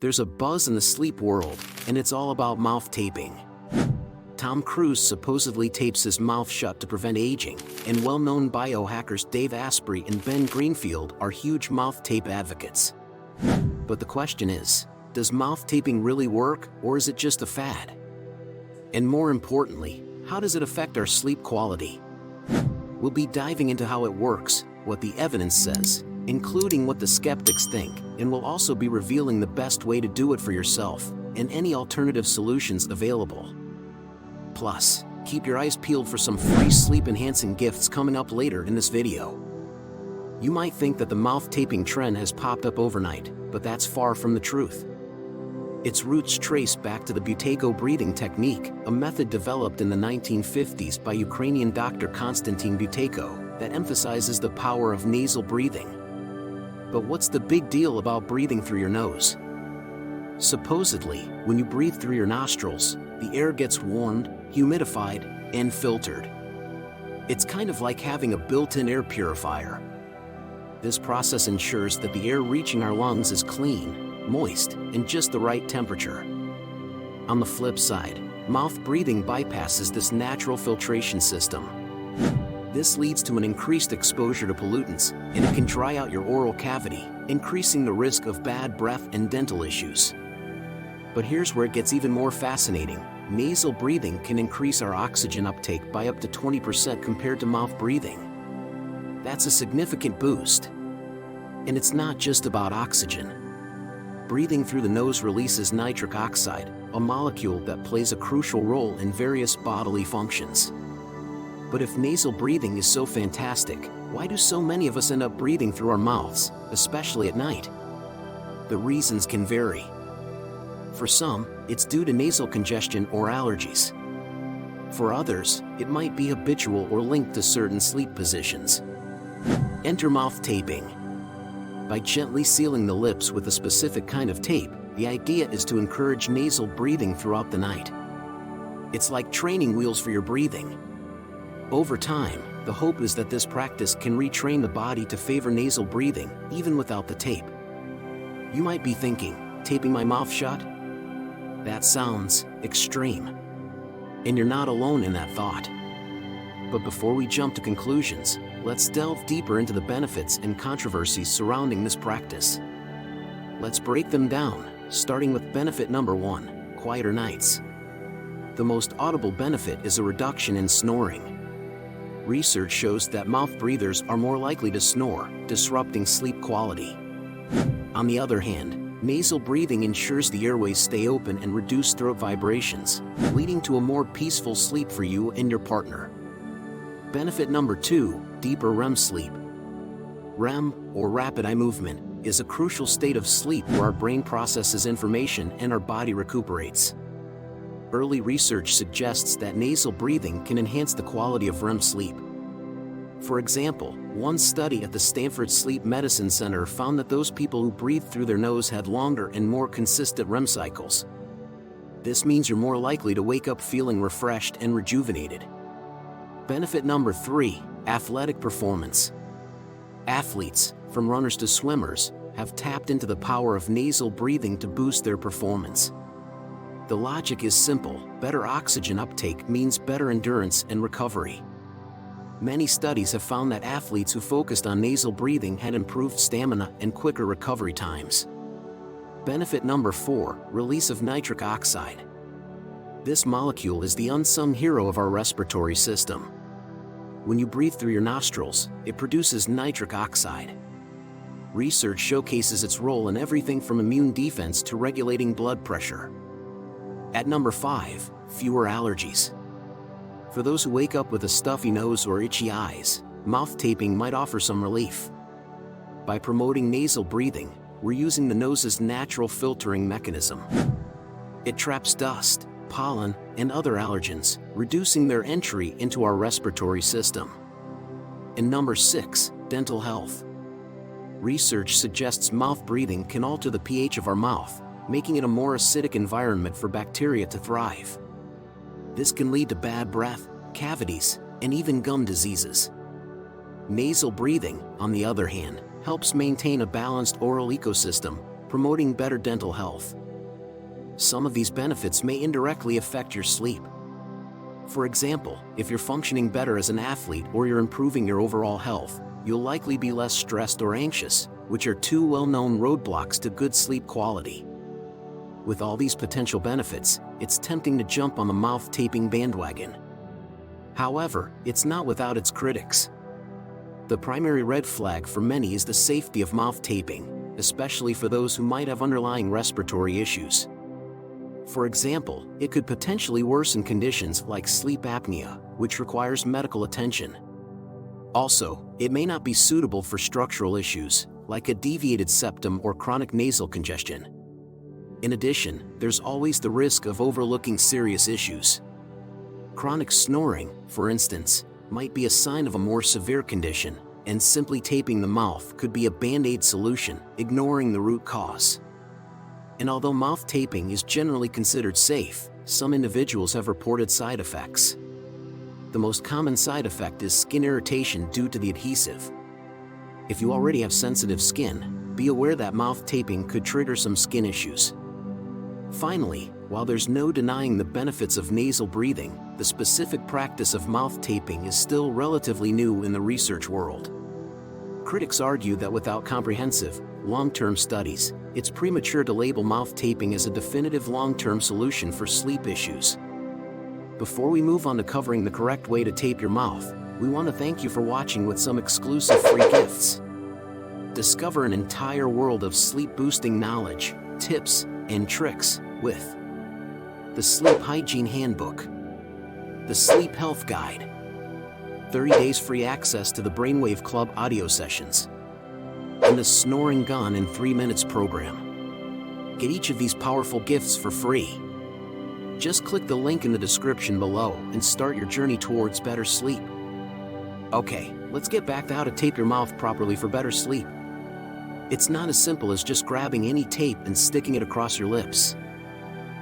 There's a buzz in the sleep world, and it's all about mouth taping. Tom Cruise supposedly tapes his mouth shut to prevent aging, and well-known biohackers Dave Asprey and Ben Greenfield are huge mouth tape advocates. But the question is, does mouth taping really work, or is it just a fad? And more importantly, how does it affect our sleep quality? We'll be diving into how it works, what the evidence says, including what the skeptics think, and we'll also be revealing the best way to do it for yourself, and any alternative solutions available. Plus, keep your eyes peeled for some free sleep-enhancing gifts coming up later in this video. You might think that the mouth taping trend has popped up overnight, but that's far from the truth. Its roots trace back to the Buteyko Breathing Technique, a method developed in the 1950s by Ukrainian doctor Konstantin Buteyko that emphasizes the power of nasal breathing. But what's the big deal about breathing through your nose? Supposedly, when you breathe through your nostrils, the air gets warmed, humidified, and filtered. It's kind of like having a built-in air purifier. This process ensures that the air reaching our lungs is clean, moist, and just the right temperature. On the flip side, mouth breathing bypasses this natural filtration system. This leads to an increased exposure to pollutants, and it can dry out your oral cavity, increasing the risk of bad breath and dental issues. But here's where it gets even more fascinating. Nasal breathing can increase our oxygen uptake by up to 20% compared to mouth breathing. That's a significant boost. And it's not just about oxygen. Breathing through the nose releases nitric oxide, a molecule that plays a crucial role in various bodily functions. But if nasal breathing is so fantastic, why do so many of us end up breathing through our mouths, especially at night? The reasons can vary. For some, it's due to nasal congestion or allergies. For others, it might be habitual or linked to certain sleep positions. Enter mouth taping. By gently sealing the lips with a specific kind of tape, the idea is to encourage nasal breathing throughout the night. It's like training wheels for your breathing. Over time, the hope is that this practice can retrain the body to favor nasal breathing, even without the tape. You might be thinking, taping my mouth shut? That sounds extreme. And you're not alone in that thought. But before we jump to conclusions, let's delve deeper into the benefits and controversies surrounding this practice. Let's break them down, starting with benefit number 1, quieter nights. The most audible benefit is a reduction in snoring. Research shows that mouth breathers are more likely to snore, disrupting sleep quality. On the other hand, nasal breathing ensures the airways stay open and reduce throat vibrations, leading to a more peaceful sleep for you and your partner. Benefit number 2, deeper REM sleep. REM, or rapid eye movement, is a crucial state of sleep where our brain processes information and our body recuperates. Early research suggests that nasal breathing can enhance the quality of REM sleep. For example, one study at the Stanford Sleep Medicine Center found that those people who breathed through their nose had longer and more consistent REM cycles. This means you're more likely to wake up feeling refreshed and rejuvenated. Benefit number 3, athletic performance. Athletes, from runners to swimmers, have tapped into the power of nasal breathing to boost their performance. The logic is simple: better oxygen uptake means better endurance and recovery. Many studies have found that athletes who focused on nasal breathing had improved stamina and quicker recovery times. Benefit number 4, release of nitric oxide. This molecule is the unsung hero of our respiratory system. When you breathe through your nostrils, it produces nitric oxide. Research showcases its role in everything from immune defense to regulating blood pressure. At number 5, fewer allergies. For those who wake up with a stuffy nose or itchy eyes, mouth taping might offer some relief. By promoting nasal breathing, we're using the nose's natural filtering mechanism. It traps dust, pollen, and other allergens, reducing their entry into our respiratory system. And number 6, dental health. Research suggests mouth breathing can alter the pH of our mouth, making it a more acidic environment for bacteria to thrive. This can lead to bad breath, cavities, and even gum diseases. Nasal breathing, on the other hand, helps maintain a balanced oral ecosystem, promoting better dental health. Some of these benefits may indirectly affect your sleep. For example, if you're functioning better as an athlete or you're improving your overall health, you'll likely be less stressed or anxious, which are two well-known roadblocks to good sleep quality. With all these potential benefits, it's tempting to jump on the mouth taping bandwagon. However, it's not without its critics. The primary red flag for many is the safety of mouth taping, especially for those who might have underlying respiratory issues. For example, it could potentially worsen conditions like sleep apnea, which requires medical attention. Also, it may not be suitable for structural issues, like a deviated septum or chronic nasal congestion. In addition, there's always the risk of overlooking serious issues. Chronic snoring, for instance, might be a sign of a more severe condition, and simply taping the mouth could be a band-aid solution, ignoring the root cause. And although mouth taping is generally considered safe, some individuals have reported side effects. The most common side effect is skin irritation due to the adhesive. If you already have sensitive skin, be aware that mouth taping could trigger some skin issues. Finally, while there's no denying the benefits of nasal breathing, the specific practice of mouth taping is still relatively new in the research world. Critics argue that without comprehensive, long-term studies, it's premature to label mouth taping as a definitive long-term solution for sleep issues. Before we move on to covering the correct way to tape your mouth, we want to thank you for watching with some exclusive free gifts. Discover an entire world of sleep-boosting knowledge, tips, and tricks with the Sleep Hygiene Handbook, the Sleep Health Guide, 30 days free access to the Brainwave Club audio sessions, and the Snoring Gone in 3 Minutes program. Get each of these powerful gifts for free. Just click the link in the description below and start your journey towards better sleep. Okay, let's get back to how to tape your mouth properly for better sleep. It's not as simple as just grabbing any tape and sticking it across your lips.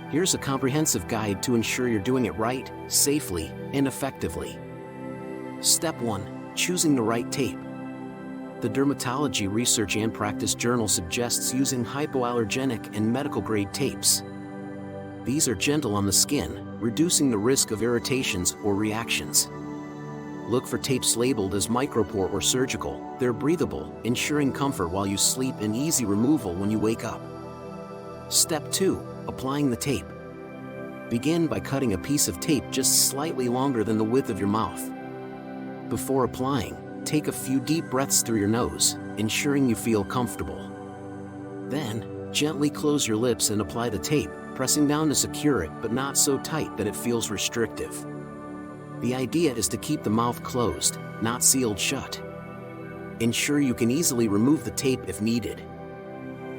Here's a comprehensive guide to ensure you're doing it right, safely, and effectively. Step 1. Choosing the right tape. The Dermatology Research and Practice Journal suggests using hypoallergenic and medical-grade tapes. These are gentle on the skin, reducing the risk of irritations or reactions. Look for tapes labeled as micropore or surgical. They're breathable, ensuring comfort while you sleep and easy removal when you wake up. Step 2. Applying the tape. Begin by cutting a piece of tape just slightly longer than the width of your mouth. Before applying, take a few deep breaths through your nose, ensuring you feel comfortable. Then, gently close your lips and apply the tape, pressing down to secure it but not so tight that it feels restrictive. The idea is to keep the mouth closed, not sealed shut. Ensure you can easily remove the tape if needed.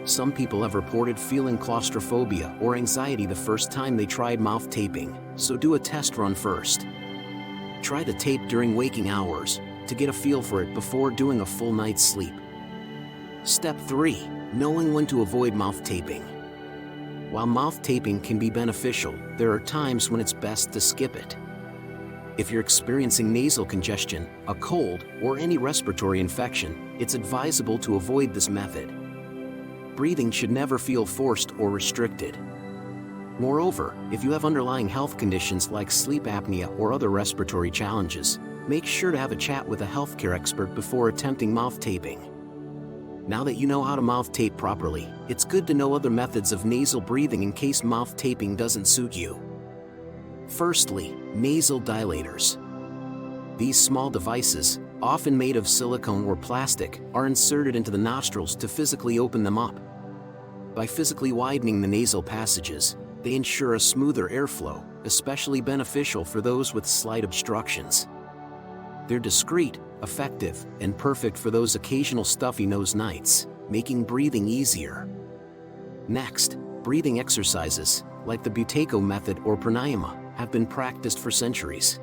Some people have reported feeling claustrophobia or anxiety the first time they tried mouth taping, so do a test run first. Try the tape during waking hours to get a feel for it before doing a full night's sleep. Step 3. Knowing when to avoid mouth taping. While mouth taping can be beneficial, there are times when it's best to skip it. If you're experiencing nasal congestion, a cold, or any respiratory infection, it's advisable to avoid this method. Breathing should never feel forced or restricted. Moreover, if you have underlying health conditions like sleep apnea or other respiratory challenges, make sure to have a chat with a healthcare expert before attempting mouth taping. Now that you know how to mouth tape properly, it's good to know other methods of nasal breathing in case mouth taping doesn't suit you. Firstly, nasal dilators. These small devices, often made of silicone or plastic, are inserted into the nostrils to physically open them up. By physically widening the nasal passages, they ensure a smoother airflow, especially beneficial for those with slight obstructions. They're discreet, effective, and perfect for those occasional stuffy nose nights, making breathing easier. Next, breathing exercises, like the Buteyko method or pranayama, have been practiced for centuries.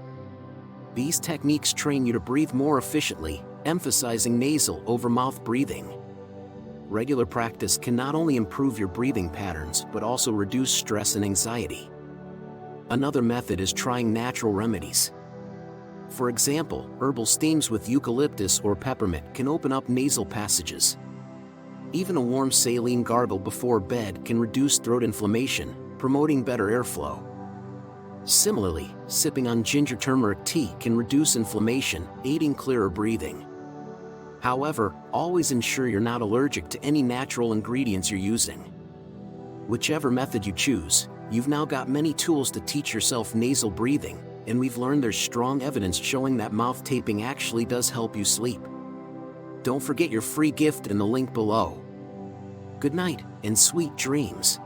These techniques train you to breathe more efficiently, emphasizing nasal over mouth breathing. Regular practice can not only improve your breathing patterns but also reduce stress and anxiety. Another method is trying natural remedies. For example, herbal steams with eucalyptus or peppermint can open up nasal passages. Even a warm saline gargle before bed can reduce throat inflammation, promoting better airflow. Similarly, sipping on ginger turmeric tea can reduce inflammation, aiding clearer breathing. However, always ensure you're not allergic to any natural ingredients you're using. Whichever method you choose, you've now got many tools to teach yourself nasal breathing, and we've learned there's strong evidence showing that mouth taping actually does help you sleep. Don't forget your free gift in the link below. Good night, and sweet dreams.